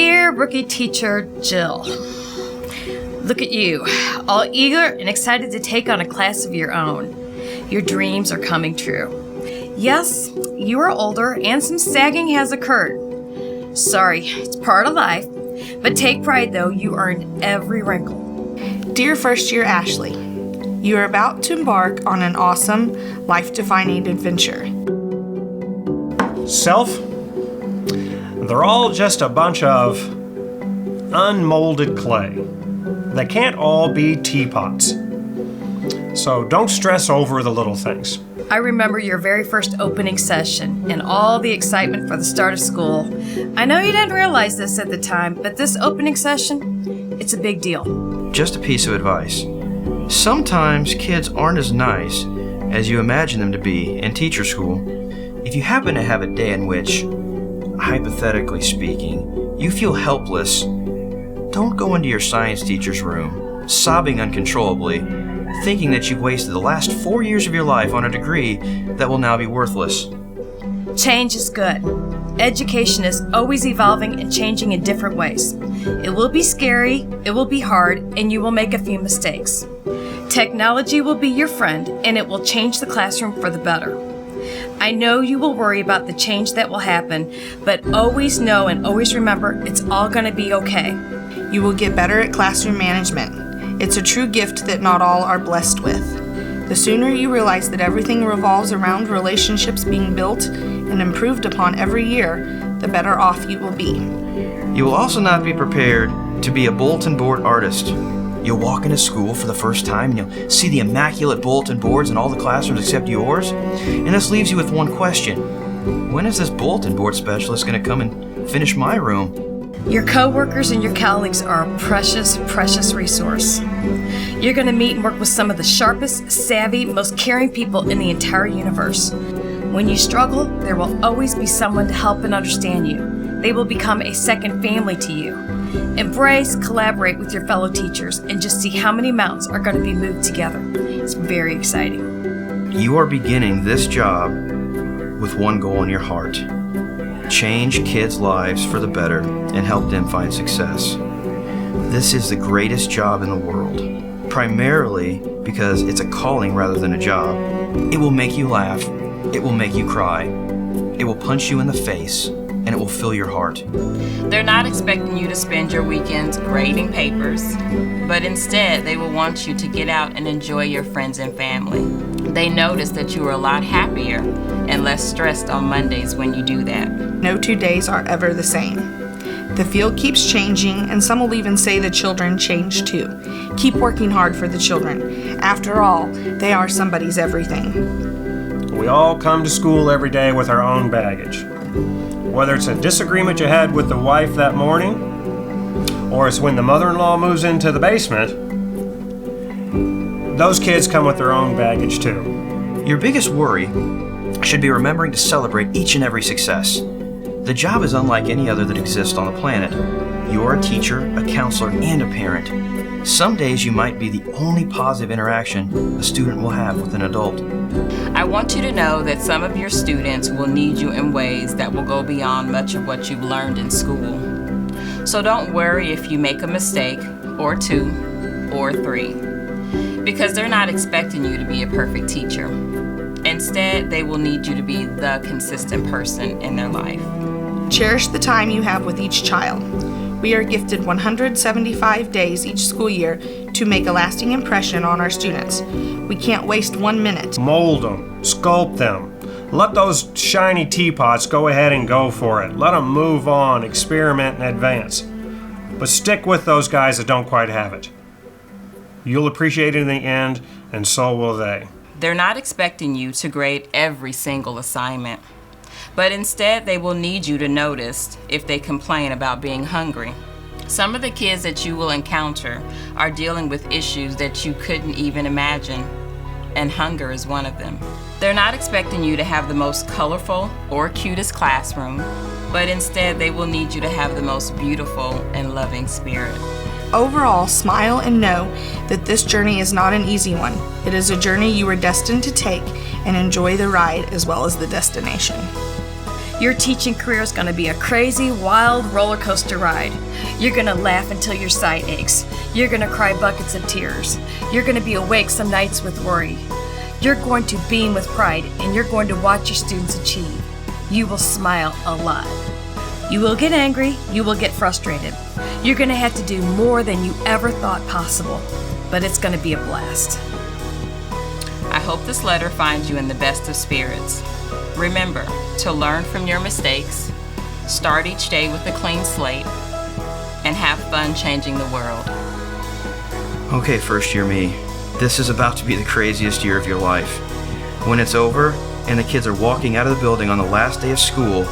Dear Rookie Teacher Jill, look at you, all eager and excited to take on a class of your own. Your dreams are coming true. Yes, you are older and some sagging has occurred. Sorry, it's part of life, but take pride though, you earned every wrinkle. Dear first year Ashley, you are about to embark on an awesome, life-defining adventure. Self? They're all just a bunch of unmolded clay. They can't all be teapots. So don't stress over the little things. I remember your very first opening session and all the excitement for the start of school. I know you didn't realize this at the time, but this opening session, it's a big deal. Just a piece of advice. Sometimes kids aren't as nice as you imagine them to be in teacher school. If you happen to have a day in which, hypothetically speaking, you feel helpless, don't go into your science teacher's room, sobbing uncontrollably, thinking that you've wasted the last 4 years of your life on a degree that will now be worthless. Change is good. Education is always evolving and changing in different ways. It will be scary, it will be hard, and you will make a few mistakes. Technology will be your friend, and it will change the classroom for the better. I know you will worry about the change that will happen, but always know and always remember it's all going to be okay. You will get better at classroom management. It's a true gift that not all are blessed with. The sooner you realize that everything revolves around relationships being built and improved upon every year, the better off you will be. You will also not be prepared to be a bulletin board artist. You'll walk into school for the first time and you'll see the immaculate bulletin boards in all the classrooms except yours. And this leaves you with one question. When is this bulletin board specialist going to come and finish my room? Your coworkers and your colleagues are a precious, precious resource. You're going to meet and work with some of the sharpest, savvy, most caring people in the entire universe. When you struggle, there will always be someone to help and understand you. They will become a second family to you. Embrace, collaborate with your fellow teachers, and just see how many mountains are going to be moved together. It's very exciting. You are beginning this job with one goal in your heart. Change kids' lives for the better and help them find success. This is the greatest job in the world, primarily because it's a calling rather than a job. It will make you laugh, it will make you cry, it will punch you in the face, and it will fill your heart. They're not expecting you to spend your weekends grading papers, but instead they will want you to get out and enjoy your friends and family. They notice that you are a lot happier and less stressed on Mondays when you do that. No 2 days are ever the same. The field keeps changing, and some will even say the children change too. Keep working hard for the children. After all, they are somebody's everything. We all come to school every day with our own baggage. Whether it's a disagreement you had with the wife that morning, or it's when the mother-in-law moves into the basement, those kids come with their own baggage too. Your biggest worry should be remembering to celebrate each and every success. The job is unlike any other that exists on the planet. You are a teacher, a counselor, and a parent. Some days you might be the only positive interaction a student will have with an adult. I want you to know that some of your students will need you in ways that will go beyond much of what you've learned in school. So don't worry if you make a mistake, or 2, or 3, because they're not expecting you to be a perfect teacher. Instead, they will need you to be the consistent person in their life. Cherish the time you have with each child. We are gifted 175 days each school year to make a lasting impression on our students. We can't waste 1 minute. Mold them, sculpt them. Let those shiny teapots go ahead and go for it. Let them move on, experiment, and advance. But stick with those guys that don't quite have it. You'll appreciate it in the end, and so will they. They're not expecting you to grade every single assignment, but instead they will need you to notice if they complain about being hungry. Some of the kids that you will encounter are dealing with issues that you couldn't even imagine, and hunger is one of them. They're not expecting you to have the most colorful or cutest classroom, but instead they will need you to have the most beautiful and loving spirit. Overall, smile and know that this journey is not an easy one. It is a journey you are destined to take, and enjoy the ride as well as the destination. Your teaching career is going to be a crazy, wild roller coaster ride. You're going to laugh until your side aches. You're going to cry buckets of tears. You're going to be awake some nights with worry. You're going to beam with pride, and you're going to watch your students achieve. You will smile a lot. You will get angry. You will get frustrated. You're going to have to do more than you ever thought possible, but it's going to be a blast. I hope this letter finds you in the best of spirits. Remember to learn from your mistakes, start each day with a clean slate, and have fun changing the world. Okay, first year me, this is about to be the craziest year of your life. When it's over and the kids are walking out of the building on the last day of school,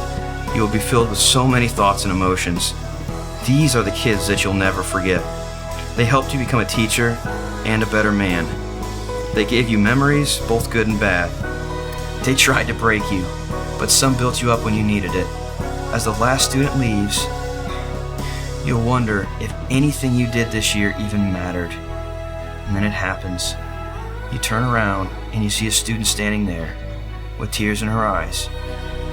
you will be filled with so many thoughts and emotions. These are the kids that you'll never forget. They helped you become a teacher and a better man. They gave you memories, both good and bad. They tried to break you, but some built you up when you needed it. As the last student leaves, you'll wonder if anything you did this year even mattered. And then it happens. You turn around and you see a student standing there with tears in her eyes.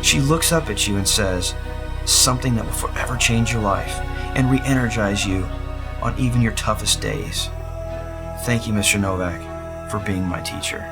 She looks up at you and says something that will forever change your life and re-energize you on even your toughest days. Thank you, Mr. Novak, for being my teacher.